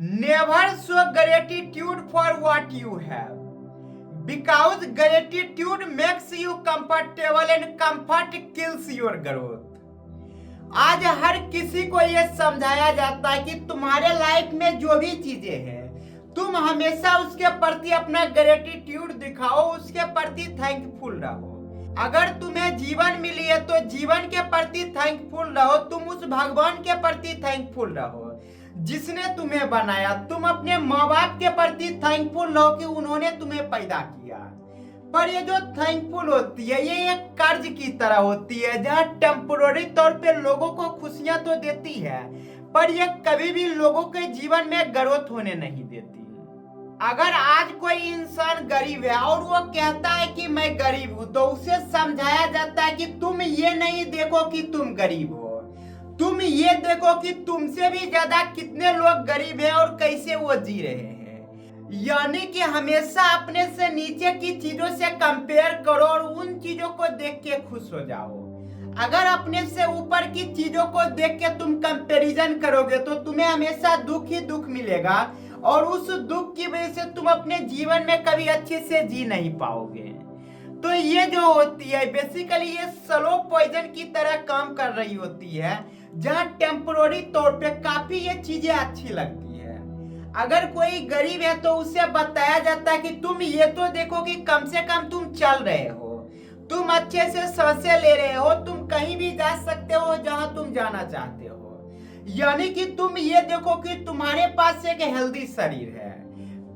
Never show gratitude for what you have. Because gratitude makes you comfortable and comfort kills your growth. आज हर किसी को यह समझाया जाता है कि तुम्हारे लाइफ में जो भी चीजें हैं तुम हमेशा उसके प्रति अपना ग्रेटिट्यूड दिखाओ, उसके प्रति थैंकफुल रहो। अगर तुम्हें जीवन मिली है तो जीवन के प्रति थैंकफुल रहो, तुम उस भगवान के प्रति थैंकफुल रहो जिसने तुम्हें बनाया। तुम अपने माँ बाप के प्रति थैंकफुल रहो कि उन्होंने तुम्हें पैदा किया। पर ये जो थैंकफुल होती है ये एक कर्ज की तरह होती है, जहाँ टेम्पोररी तौर पे लोगों को खुशियां तो देती है पर ये कभी भी लोगों के जीवन में ग्रोथ होने नहीं देती। अगर आज कोई इंसान गरीब है और वो कहता है कि मैं गरीब हूं, तो उसे समझाया जाता है कि तुम ये नहीं देखो कि तुम गरीब हो, तुम ये देखो कि तुमसे भी ज्यादा कितने लोग गरीब हैं और कैसे वो जी रहे हैं। यानी कि हमेशा अपने से नीचे की चीजों से कंपेयर करो और उन चीजों को देख के खुश हो जाओ। अगर अपने से ऊपर की चीजों को देख के तुम कंपैरिजन करोगे तो तुम्हें हमेशा दुख ही दुख मिलेगा और उस दुख की वजह से तुम अपने जीवन में कभी अच्छे से जी नहीं पाओगे। तो ये जो होती है बेसिकली ये स्लो पॉइजन की तरह काम कर रही होती है, जहाँ टेम्पोररी तौर पे काफी ये चीजें अच्छी लगती है। अगर कोई गरीब है तो उसे बताया जाता है कि तुम ये तो देखो कि कम से कम तुम चल रहे हो, तुम अच्छे से सांसें ले रहे हो, तुम कहीं भी जा सकते हो जहां तुम जाना चाहते हो। यानी कि तुम ये देखो कि तुम्हारे पास एक हेल्दी शरीर है।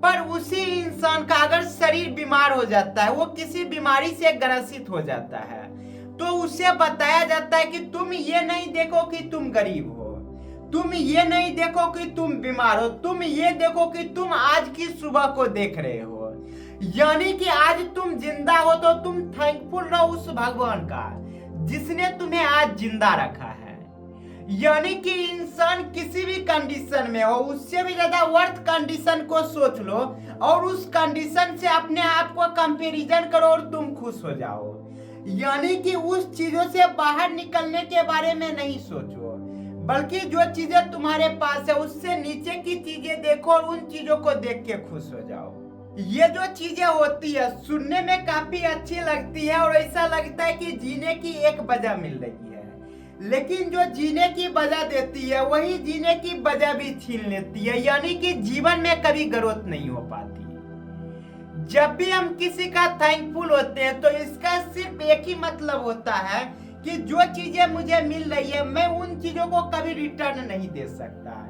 पर उसी इंसान का अगर शरीर बीमार हो जाता है, वो किसी बीमारी से ग्रसित हो जाता है, तो उसे बताया जाता है कि तुम ये नहीं देखो कि तुम गरीब हो, तुम ये नहीं देखो कि तुम बीमार हो, तुम ये देखो कि तुम आज की सुबह को देख रहे हो। यानी कि आज तुम जिंदा हो तो तुम थैंकफुल रहो उस भगवान का जिसने तुम्हें आज जिंदा रखा है। यानी कि इंसान किसी भी कंडीशन में हो, उससे भी ज्यादा वर्थ कंडीशन को सोच लो और उस कंडीशन से अपने आप को कंपैरिजन करो और तुम खुश हो जाओ। यानी कि उस चीजों से बाहर निकलने के बारे में नहीं सोचो, बल्कि जो चीजें तुम्हारे पास है उससे नीचे की चीजें देखो और उन चीजों को देख के खुश हो जाओ। ये जो चीजें होती है सुनने में काफी अच्छी लगती है और ऐसा लगता है कि जीने की एक वजह मिल रही है, लेकिन जो जीने की वजह देती है वही जीने की वजह भी छीन लेती है। यानी कि जीवन में कभी ग्रोथ नहीं हो पाती। जब भी हम किसी का थैंकफुल होते हैं तो इसका सिर्फ एक ही मतलब होता है कि जो चीजें मुझे मिल रही है मैं उन चीजों को कभी रिटर्न नहीं दे सकता।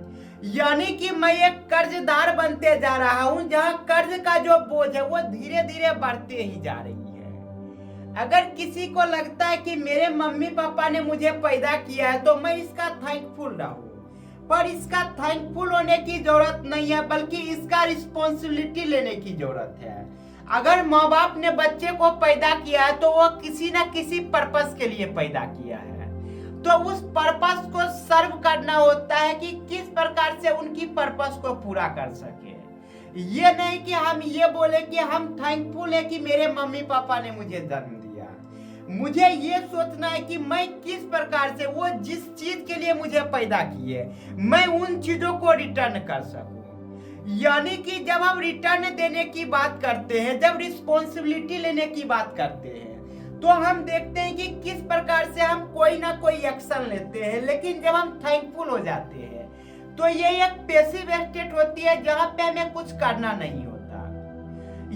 यानी कि मैं एक कर्जदार बनते जा रहा हूं, जहां कर्ज का जो बोझ है वो धीरे धीरे बढ़ते ही जा रही है। अगर किसी को लगता है कि मेरे मम्मी पापा ने मुझे पैदा किया है तो मैं इसका थैंकफुल रहूं, पर इसका थैंकफुल होने की जरूरत नहीं है, बल्कि इसका रिस्पॉन्सिबिलिटी लेने की जरूरत है। अगर माँ बाप ने बच्चे को पैदा किया है तो वो किसी न किसी पर्पस के लिए पैदा किया है, तो उस पर्पस को सर्व करना होता है कि किस प्रकार से उनकी पर्पस को पूरा कर सके। ये नहीं कि हम ये बोले कि हम थैंकफुल है कि मेरे मम्मी पापा ने मुझे जन्म दिया। मुझे ये सोचना है कि मैं किस प्रकार से वो जिस चीज के लिए मुझे पैदा किए मैं उन चीजों को रिटर्न कर सकूं। यानी कि जब हम रिटर्न देने की बात करते हैं, जब रिस्पॉन्सिबिलिटी लेने की बात करते हैं, तो हम देखते हैं कि किस प्रकार से हम कोई ना कोई एक्शन लेते हैं। लेकिन जब हम थैंकफुल हो जाते हैं तो ये एक पैसिव स्टेट होती है जहां पे हमें कुछ करना नहीं होता।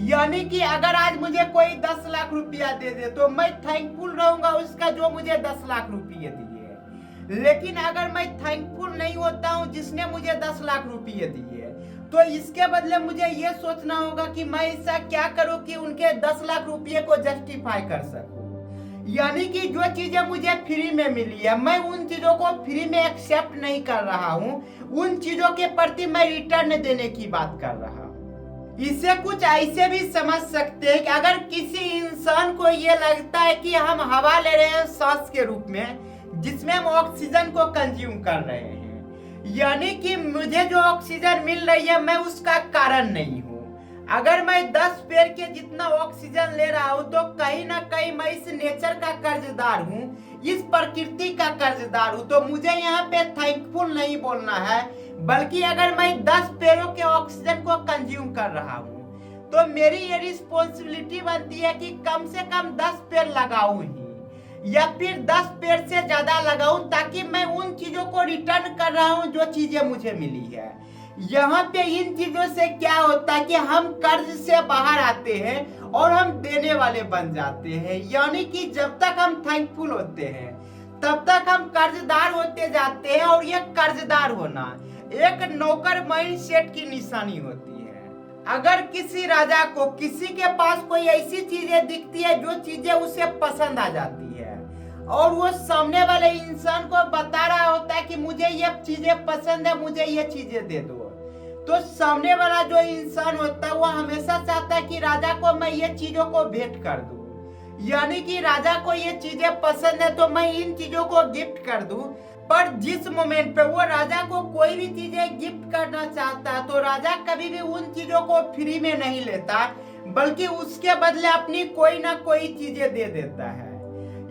यानी कि अगर आज मुझे कोई 10 लाख रुपया दे दे तो मैं थैंकफुल रहूंगा उसका जो मुझे 10 लाख रुपये दिए। लेकिन अगर मैं थैंकफुल नहीं होता हूं जिसने मुझे 10 लाख रुपये दिए, तो इसके बदले मुझे ये सोचना होगा कि मैं ऐसा क्या करूं कि उनके 10 लाख रुपये को जस्टिफाई कर सकूं। यानी कि जो चीजें मुझे फ्री में मिली है मैं उन चीजों को फ्री में एक्सेप्ट नहीं कर रहा हूं, उन चीजों के प्रति मैं रिटर्न देने की बात कर रहा हूं। इसे कुछ ऐसे भी समझ सकते हैं कि अगर किसी इंसान को ये लगता है कि हम हवा ले रहे हैं सांस के रूप में जिसमें हम ऑक्सीजन को कंज्यूम कर रहे हैं, यानी कि मुझे जो ऑक्सीजन मिल रही है मैं उसका कारण नहीं हूँ। अगर मैं 10 पेड़ के जितना ऑक्सीजन ले रहा हूँ तो कहीं ना कहीं मैं इस नेचर का कर्जदार हूँ, इस प्रकृति का कर्जदार हूँ। तो मुझे यहाँ पे थैंकफुल नहीं बोलना है, बल्कि अगर मैं 10 पेड़ों के ऑक्सीजन को कंज्यूम कर रहा हूँ तो मेरी ये रिस्पॉन्सिबिलिटी बनती है कि कम से कम 10 पेड़ लगाऊं ही, या फिर 10 पेड़ से ज्यादा लगाऊं, ताकि मैं उन चीजों को रिटर्न कर रहा हूं जो चीजें मुझे मिली है। यहाँ पे इन चीजों से क्या होता है कि हम कर्ज से बाहर आते हैं और हम देने वाले बन जाते हैं। यानी कि जब तक हम थैंकफुल होते हैं तब तक हम कर्जदार होते जाते हैं, और ये कर्जदार होना एक नौकर माइंडसेट की निशानी होती है। अगर किसी राजा को किसी के पास कोई ऐसी चीजें दिखती है जो चीजें उसे पसंद आ जाती है, और वो सामने वाले इंसान को बता रहा होता है कि मुझे ये चीजें पसंद है, मुझे ये चीजें दे दो, तो सामने वाला जो इंसान होता है वो हमेशा चाहता है कि राजा को मैं ये चीजों को भेंट कर दूं। यानी कि राजा को ये चीजें पसंद है तो मैं इन चीजों को गिफ्ट कर दूं। पर जिस मोमेंट पे वो राजा को कोई भी चीजें गिफ्ट करना चाहता है तो राजा कभी भी उन चीजों को फ्री में नहीं लेता, बल्कि उसके बदले अपनी कोई ना कोई चीजें दे देता है।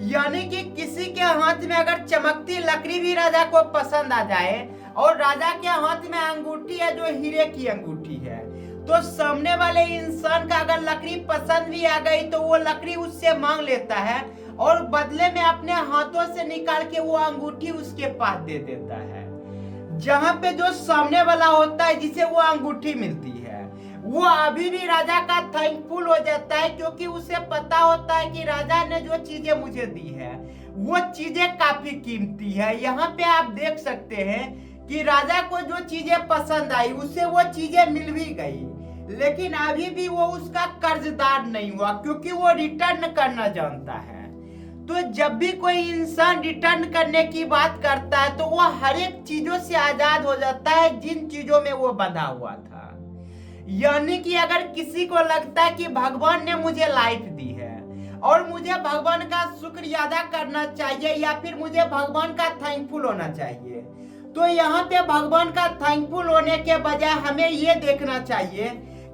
यानी कि किसी के हाथ में अगर चमकती लकड़ी भी राजा को पसंद आ जाए, और राजा के हाथ में अंगूठी है जो हीरे की अंगूठी है, तो सामने वाले इंसान का अगर लकड़ी पसंद भी आ गई तो वो लकड़ी उससे मांग लेता है, और बदले में अपने हाथों से निकाल के वो अंगूठी उसके पास दे देता है। जहां पे जो सामने वाला होता है जिसे वो अंगूठी मिलती है, वो अभी भी राजा का थैंकफुल हो जाता है, क्योंकि उसे पता होता है कि राजा ने जो चीजें मुझे दी है वो चीजें काफी कीमती है। यहाँ पे आप देख सकते हैं कि राजा को जो चीजें पसंद आई उसे वो चीजें मिल भी गई, लेकिन अभी भी वो उसका कर्जदार नहीं हुआ, क्योंकि वो रिटर्न करना जानता है। तो जब भी कोई इंसान रिटर्न करने की बात करता है तो वो हर एक चीजों से आजाद हो जाता है जिन चीजों में वो बंधा हुआ था। यानी कि अगर किसी को लगता है कि भगवान ने मुझे लाइफ दी है और मुझे भगवान का शुक्र अदा करना चाहिए, या फिर मुझे भगवान का थैंकफुल होना चाहिए, तो यहाँ पे भगवान का थैंकफुल होने के बजाय हमें ये देखना चाहिए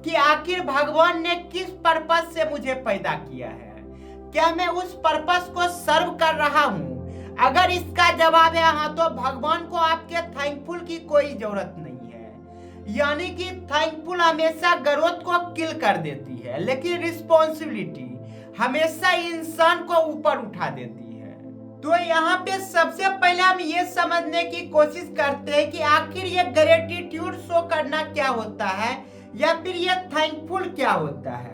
कि आखिर भगवान ने किस पर्पस से मुझे पैदा किया है, क्या मैं उस पर्पस को सर्व कर रहा हूँ। अगर इसका जवाब है हाँ, तो भगवान को आपके थैंकफुल की कोई जरूरत नहीं है। यानी कि थैंकफुल हमेशा ग्रोथ को किल कर देती है, लेकिन रिस्पॉन्सिबिलिटी हमेशा इंसान को ऊपर उठा देती है। तो यहाँ पे सबसे पहले हम ये समझने की कोशिश करते हैं कि आखिर ये ग्रेटिट्यूड शो करना क्या होता है, या फिर ये थैंकफुल क्या होता है।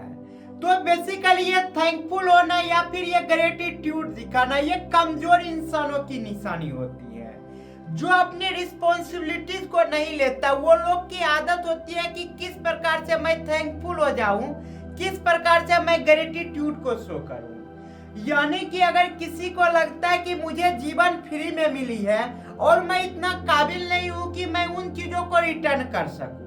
तो बेसिकली ये थैंकफुल होना या फिर ये ग्रेटिट्यूड दिखाना, ये कमजोर इंसानों की निशानी होती है। जो अपने रिस्पॉन्सिबिलिटीज को नहीं लेता, वो लोग की आदत होती है कि किस प्रकार से मैं थैंकफुल हो जाऊं, किस प्रकार से मैं ग्रेटिट्यूड को शो करूं। यानी कि अगर किसी को लगता है कि मुझे जीवन फ्री में मिली है और मैं इतना काबिल नहीं हूं कि मैं उन चीजों को रिटर्न कर सकूं,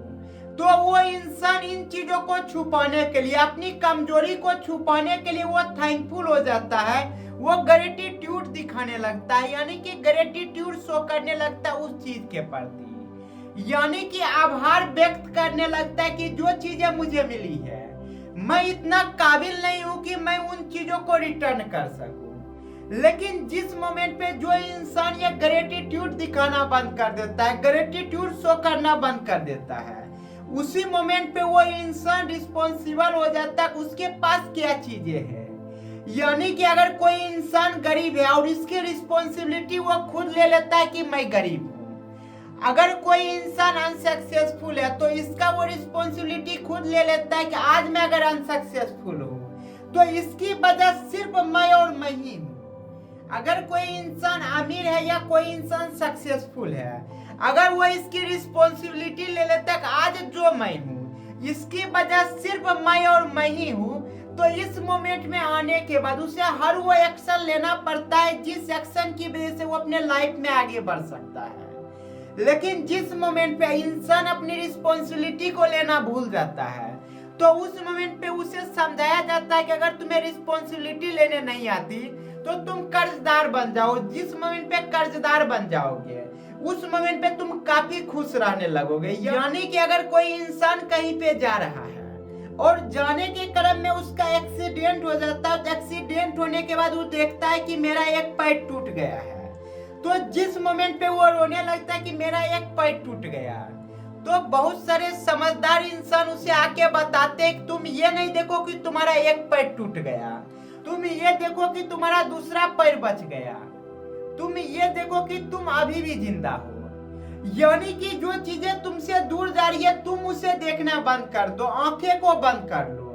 तो वो इंसान इन चीजों को छुपाने के लिए, अपनी कमजोरी को छुपाने के लिए वो थैंकफुल हो जाता है, वो ग्रेटिट्यूड दिखाने लगता है, यानी कि ग्रेटिट्यूड शो करने लगता है उस चीज के प्रति। यानी कि आभार व्यक्त करने लगता है कि जो चीजें मुझे मिली है मैं इतना काबिल नहीं हूं कि मैं उन चीजों को रिटर्न कर सकूं। लेकिन जिस मोमेंट पे जो इंसान ये ग्रेटिट्यूड दिखाना बंद कर देता है, ग्रेटिट्यूड शो करना बंद कर देता है, उसी मोमेंट पे वो इंसान रिस्पॉन्सिबल हो जाता है उसके पास क्या चीजें हैं। यानी कि अगर कोई इंसान गरीब है और इसकी रिस्पॉन्सिबिलिटी वो खुद ले लेता है कि मैं गरीब हूँ। अगर कोई इंसान अनसक्सेसफुल है तो इसका वो रिस्पॉन्सिबिलिटी खुद ले लेता है कि आज मैं अगर अनसक्सेसफुल हूँ तो इसकी वजह सिर्फ मैं और मैं ही हूँ। अगर कोई इंसान अमीर है या कोई इंसान सक्सेसफुल है, अगर वो इसकी रिस्पॉन्सिबिलिटी ले लेता है आज जो मैं हूँ इसकी वजह सिर्फ मैं और मैं ही हूँ, तो इस मोमेंट में आने के बाद उसे हर वो एक्शन लेना पड़ता है जिस एक्शन की वजह से वो अपने लाइफ में आगे बढ़ सकता है। लेकिन जिस मोमेंट पे इंसान अपनी रिस्पॉन्सिबिलिटी को लेना भूल जाता है तो उस मोमेंट पे उसे समझाया जाता है कि अगर तुम्हें रिस्पॉन्सिबिलिटी लेने नहीं आती तो तुम कर्जदार बन जाओ। जिस मोमेंट पे कर्जदार बन जाओगे उस मोमेंट पे तुम काफी खुश रहने लगोगे। यानी कि अगर कोई इंसान कहीं पे जा रहा है और जाने के क्रम में उसका एक्सीडेंट हो जाता है, एक्सीडेंट होने के बाद वो देखता है कि मेरा एक पैर टूट गया है, तो जिस मोमेंट पे वो रोने लगता है कि मेरा एक पैर टूट गया, तो बहुत सारे समझदार इंसान उसे आके बताते हैं कि तुम ये नहीं देखो कि तुम्हारा एक पैर टूट गया, तुम ये देखो कि तुम्हारा दूसरा पैर बच गया, तुम ये देखो कि तुम अभी भी जिंदा हो। यानी कि जो चीजें तुमसे दूर जा रही है तुम उसे देखना बंद कर दो, आंखें को बंद कर लो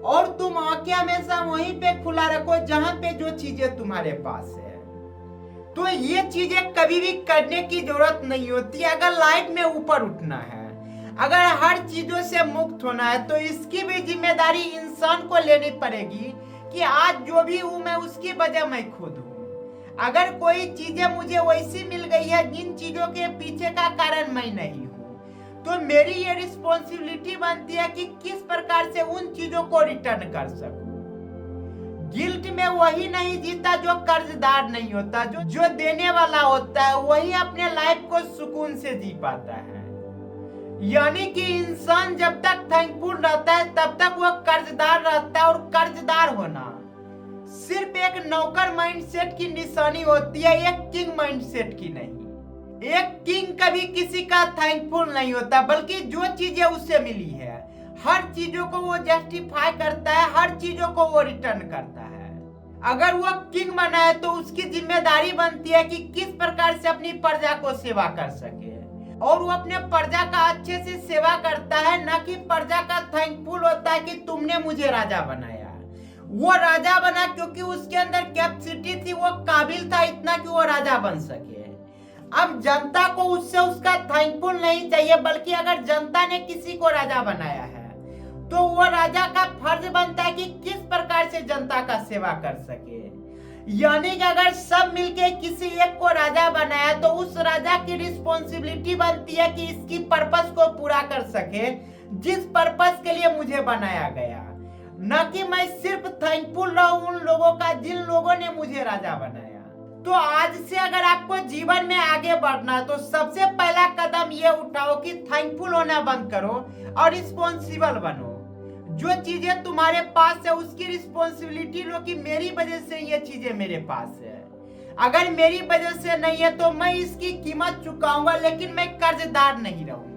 और तुम आंखें हमेशा वहीं पे खुला रखो जहां पे जो चीजें तुम्हारे पास है। तो ये चीजें कभी भी करने की जरूरत नहीं होती। अगर लाइफ में ऊपर उठना है, अगर हर चीजों से मुक्त होना है, तो इसकी भी जिम्मेदारी इंसान को लेनी पड़ेगी कि आज जो भी हूं मैं उसकी वजह मैं खुद हूं। अगर कोई चीजें मुझे वैसी मिल गई है जिन चीजों के पीछे का कारण मैं नहीं हूं, तो मेरी ये रिस्पॉन्सिबिलिटी बनती है कि किस प्रकार से उन चीजों को रिटर्न कर सकूं। गिल्ट में वही नहीं जीता जो कर्जदार नहीं होता, जो देने वाला होता है वही अपने लाइफ को सुकून से जी पाता है। यानी कि इंसान जब तक थैंकफुल रहता है तब तक वह कर्जदार रहता है, और कर्जदार होना सिर्फ एक नौकर माइंडसेट की निशानी होती है, एक किंग माइंडसेट की नहीं। एक किंग कभी किसी का थैंकफुल नहीं होता, बल्कि जो चीजें उससे मिली है हर चीजों को वो जस्टिफाई करता है, हर चीजों को वो रिटर्न करता है। अगर वो किंग बना है तो उसकी जिम्मेदारी बनती है कि किस प्रकार से अपनी प्रजा को सेवा कर सके, और वो अपने प्रजा का अच्छे से सेवा करता है, न कि प्रजा का थैंकफुल होता है कि तुमने मुझे राजा बनाया। वो राजा बना क्योंकि उसके अंदर कैपेसिटी थी, वो काबिल था इतना कि वो राजा बन सके। अब जनता को उससे उसका थैंकफुल नहीं चाहिए, बल्कि अगर जनता ने किसी को राजा बनाया है तो वो राजा का फर्ज बनता है कि किस प्रकार से जनता का सेवा कर सके। यानी कि अगर सब मिलके किसी एक को राजा बनाया तो उस राजा की रिस्पॉन्सिबिलिटी बनती है कि इसकी पर्पस को पूरा कर सके, जिस पर्पस के लिए मुझे बनाया गया, न कि मैं सिर्फ थैंकफुल रहूं उन लोगों का जिन लोगों ने मुझे राजा बनाया। तो आज से अगर आपको जीवन में आगे बढ़ना है तो सबसे पहला कदम ये उठाओ कि थैंकफुल होना बंद करो और रिस्पॉन्सिबल बनो। जो चीजें तुम्हारे पास है उसकी रिस्पॉन्सिबिलिटी लो कि मेरी वजह से ये चीजें मेरे पास है। अगर मेरी वजह से नहीं है तो मैं इसकी कीमत चुकाऊंगा, लेकिन मैं कर्जदार नहीं रहूंगा।